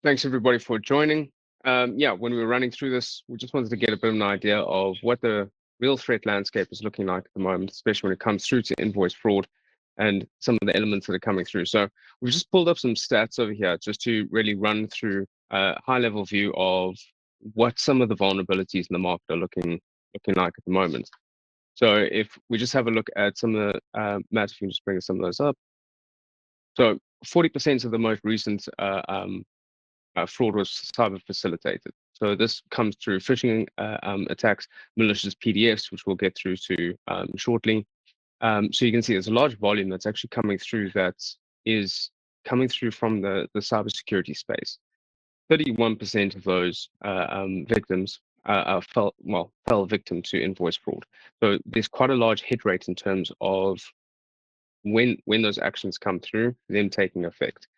Thanks everybody for joining. Yeah, when we were running through this, we just wanted to get a bit of an idea of what the real threat landscape is looking like at the moment, especially when it comes through to invoice fraud and some of the elements that are coming through. So we've just pulled up some stats over here just to really run through a high-level view of what some of the vulnerabilities in the market are looking like at the moment. So if we just have a look at some of the, Matt, if you can just bring some of those up. So 40% of the most recent fraud was cyber facilitated. So this comes through phishing attacks, malicious PDFs, which we'll get through to shortly. So you can see there's a large volume that's actually coming through that is coming through from the cybersecurity space. 31% of those victims fell victim to invoice fraud. So there's quite a large hit rate in terms of when those actions come through, them taking effect.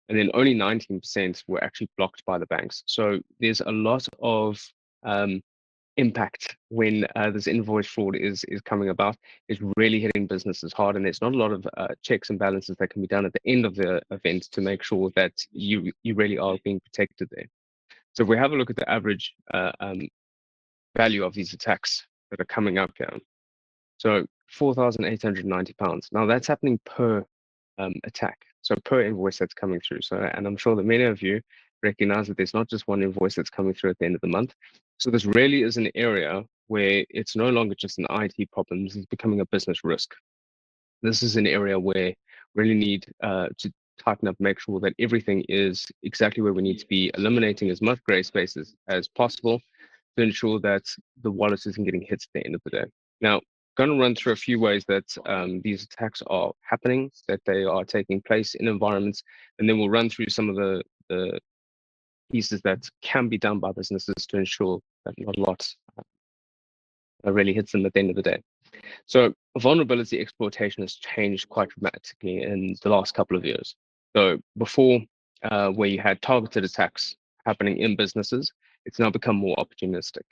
And then only 19% were actually blocked by the banks. So there's a lot of impact when this invoice fraud is coming about. It's really hitting businesses hard, and there's not a lot of checks and balances that can be done at the end of the event to make sure that you really are being protected there. So if we have a look at the average value of these attacks that are coming up here, so £4,890. Now that's happening per attack. So per invoice that's coming through. So, and I'm sure that many of you recognize that there's not just one invoice that's coming through at the end of the month. So this really is an area where it's no longer just an IT problem. This is becoming a business risk. This is an area where we really need to tighten up, make sure that everything is exactly where we need to be, eliminating as much gray spaces as possible to ensure that the wallet isn't getting hit at the end of the day. Now, going to run through a few ways that these attacks are happening, that they are taking place in environments, and then we'll run through some of the pieces that can be done by businesses to ensure that not a lot really hits them at the end of the day. So vulnerability exploitation has changed quite dramatically in the last couple of years. So before, where you had targeted attacks happening in businesses, it's now become more opportunistic.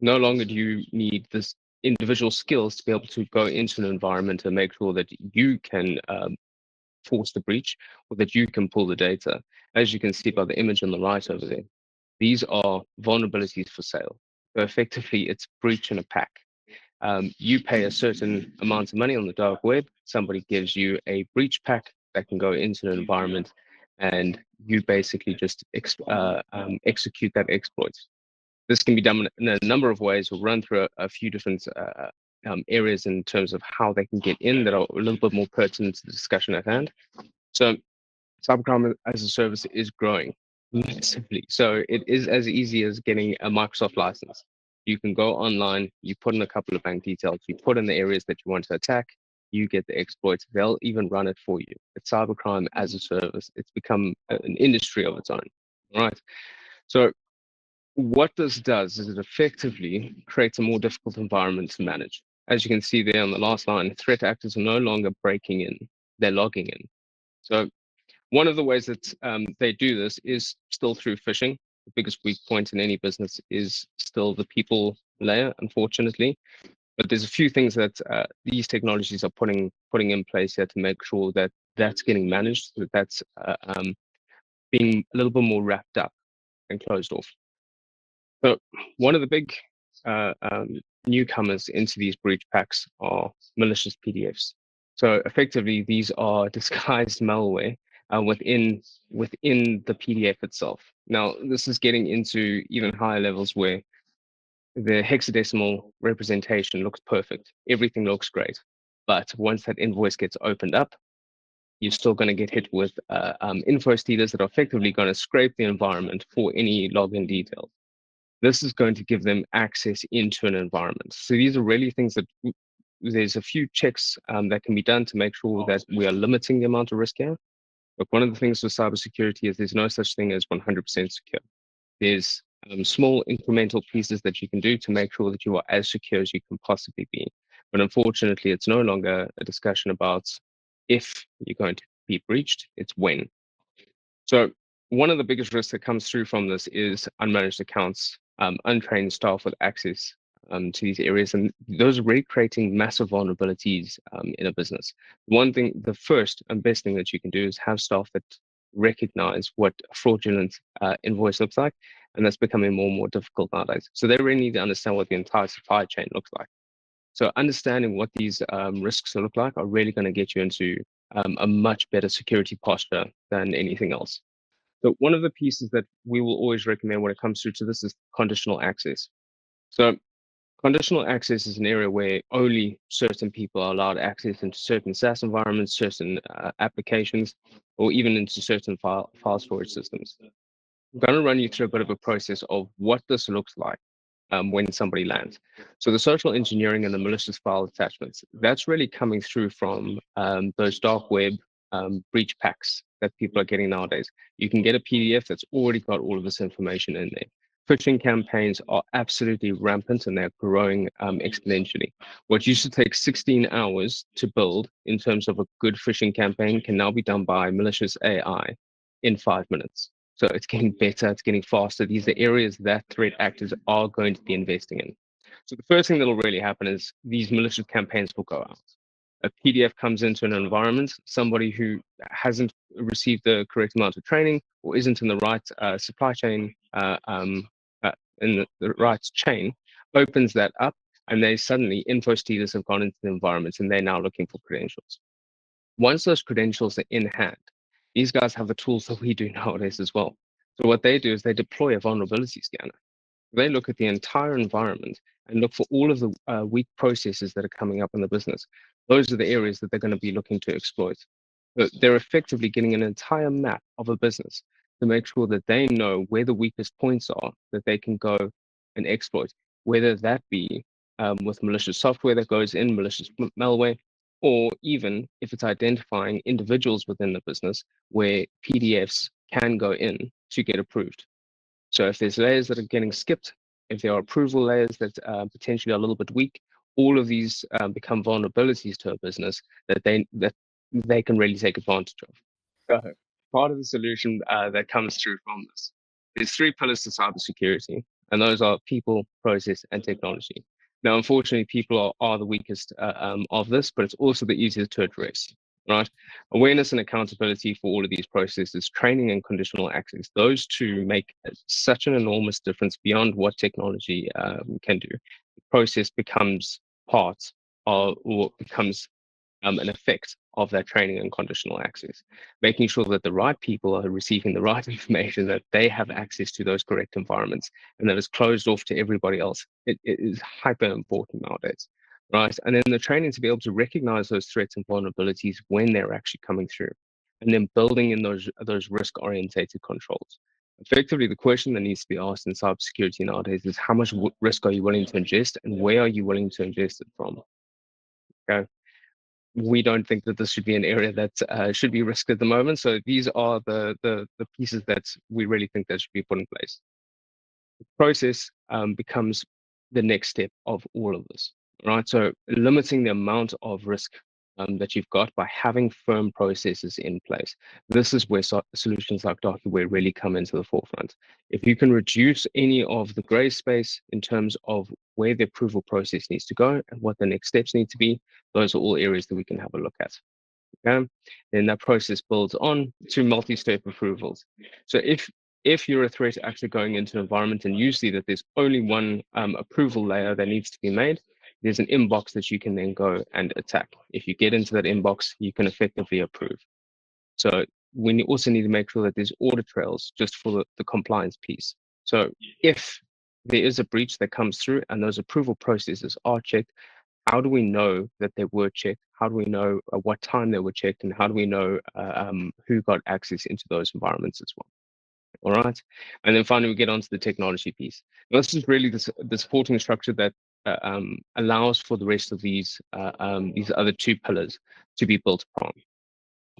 No longer do you need this individual skills to be able to go into an environment and make sure that you can force the breach or that you can pull the data. As you can see by the image on the right over there, these are vulnerabilities for sale. So effectively, it's breach in a pack. You pay a certain amount of money on the dark web, somebody gives you a breach pack that can go into an environment, and you basically just execute that exploit. This can be done in a number of ways. We'll run through a few different areas in terms of how they can get in that are a little bit more pertinent to the discussion at hand. So cybercrime as a service is growing massively. So it is as easy as getting a Microsoft license. You can go online, you put in a couple of bank details, you put in the areas that you want to attack, you get the exploits. They'll even run it for you. It's cybercrime as a service. It's become an industry of its own. All right. So what this does is it effectively creates a more difficult environment to manage. As you can see there on the last line, threat actors are no longer breaking in, they're logging in. So one of the ways that they do this is still through phishing. The biggest weak point in any business is still the people layer, unfortunately. But there's a few things that these technologies are putting in place here to make sure that that's getting managed, that that's being a little bit more wrapped up and closed off. So one of the big newcomers into these breach packs are malicious PDFs. So effectively, these are disguised malware within the PDF itself. Now, this is getting into even higher levels where the hexadecimal representation looks perfect. Everything looks great. But once that invoice gets opened up, you're still going to get hit with info stealers that are effectively going to scrape the environment for any login details. This is going to give them access into an environment. So these are really things that there's a few checks that can be done to make sure that we are limiting the amount of risk here. But one of the things with cybersecurity is there's no such thing as 100% secure. There's small incremental pieces that you can do to make sure that you are as secure as you can possibly be. But unfortunately, it's no longer a discussion about if you're going to be breached, it's when. So one of the biggest risks that comes through from this is unmanaged accounts, untrained staff with access to these areas, and those are really creating massive vulnerabilities in a business. One thing, the first and best thing that you can do is have staff that recognize what a fraudulent invoice looks like, and that's becoming more and more difficult nowadays. So they really need to understand what the entire supply chain looks like. So understanding what these risks look like are really going to get you into a much better security posture than anything else. So one of the pieces that we will always recommend when it comes through to this is conditional access. So conditional access is an area where only certain people are allowed access into certain SaaS environments, certain applications, or even into certain file storage systems. I'm going to run you through a bit of a process of what this looks like when somebody lands. So the social engineering and the malicious file attachments, that's really coming through from those dark web breach packs that people are getting nowadays. You can get a PDF that's already got all of this information in there. Phishing campaigns are absolutely rampant and they're growing exponentially. What used to take 16 hours to build in terms of a good phishing campaign can now be done by malicious AI in 5 minutes. So it's getting better, it's getting faster. These are areas that threat actors are going to be investing in. So the first thing that will really happen is these malicious campaigns will go out. A PDF comes into an environment, somebody who hasn't received the correct amount of training or isn't in the right supply chain, in the right chain, opens that up, and they suddenly, info stealers have gone into the environment and they're now looking for credentials. Once those credentials are in hand, these guys have the tools that we do nowadays as well. So what they do is they deploy a vulnerability scanner. They look at the entire environment and look for all of the weak processes that are coming up in the business. Those are the areas that they're going to be looking to exploit. But they're effectively getting an entire map of a business to make sure that they know where the weakest points are that they can go and exploit, whether that be with malicious software that goes in, malicious malware, or even if it's identifying individuals within the business where PDFs can go in to get approved. So if there's layers that are getting skipped, if there are approval layers that potentially are a little bit weak, all of these become vulnerabilities to a business that they can really take advantage of. So part of the solution that comes through from this, there's three pillars to cybersecurity, and those are people, process, and technology. Now, unfortunately, people are the weakest of this, but it's also the easiest to address, right? Awareness and accountability for all of these processes, training and conditional access, those two make such an enormous difference beyond what technology can do. The process becomes part of, or becomes an effect of that training and conditional access, making sure that the right people are receiving the right information, that they have access to those correct environments, and that it's closed off to everybody else. It is hyper important nowadays, right? And then the training to be able to recognize those threats and vulnerabilities when they're actually coming through, and then building in those risk-orientated controls. Effectively, the question that needs to be asked in cybersecurity nowadays is how much risk are you willing to ingest, and where are you willing to ingest it from? Okay, we don't think that this should be an area that should be risked at the moment. So these are the pieces that we really think that should be put in place. The process becomes the next step of all of this, right? So limiting the amount of risk that you've got by having firm processes in place. This is where solutions like DocuWare really come into the forefront. If you can reduce any of the gray space in terms of where the approval process needs to go and what the next steps need to be, those are all areas that we can have a look at. Okay, then that process builds on to multi-step approvals. So if you're a threat actor going into an environment and you see that there's only one approval layer that needs to be made, there's an inbox that you can then go and attack. If you get into that inbox, you can effectively approve. So we also need to make sure that there's audit trails just for the compliance piece. So if there is a breach that comes through and those approval processes are checked, how do we know that they were checked? How do we know what time they were checked? And how do we know who got access into those environments as well? All right. And then finally, we get onto the technology piece. Now, this is really the supporting structure that allows for the rest of these other two pillars to be built upon.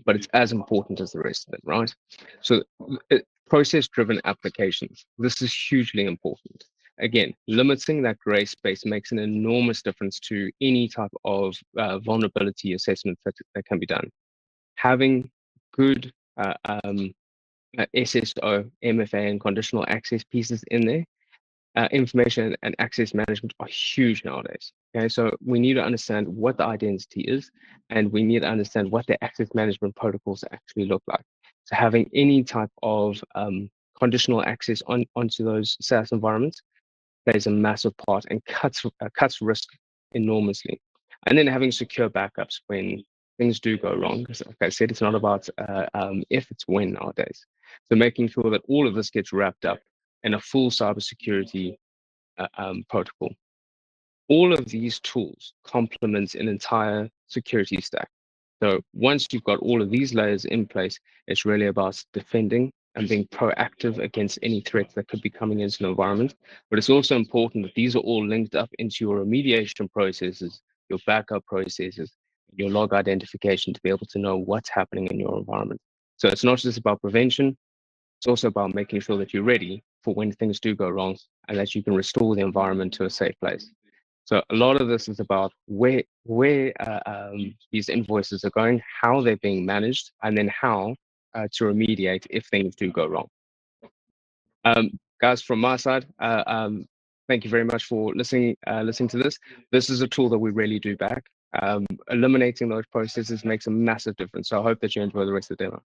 But it's as important as the rest of it, right? So process-driven applications. This is hugely important. Again, limiting that gray space makes an enormous difference to any type of vulnerability assessment that can be done. Having good SSO, MFA, and conditional access pieces in there, information and access management are huge nowadays. Okay, so we need to understand what the identity is, and we need to understand what the access management protocols actually look like. So having any type of conditional access onto those SaaS environments plays a massive part and cuts risk enormously. And then having secure backups when things do go wrong. Because like I said, it's not about if, it's when nowadays. So making sure that all of this gets wrapped up in a full cybersecurity protocol. All of these tools complement an entire security stack. So once you've got all of these layers in place, it's really about defending and being proactive against any threats that could be coming into an environment. But it's also important that these are all linked up into your remediation processes, your backup processes, your log identification to be able to know what's happening in your environment. So it's not just about prevention, it's also about making sure that you're ready for when things do go wrong and that you can restore the environment to a safe place. So a lot of this is about where these invoices are going, how they're being managed, and then how to remediate if things do go wrong. Guys, from my side, thank you very much for listening to this. This is a tool that we really do back. Eliminating those processes makes a massive difference. So I hope that you enjoy the rest of the demo.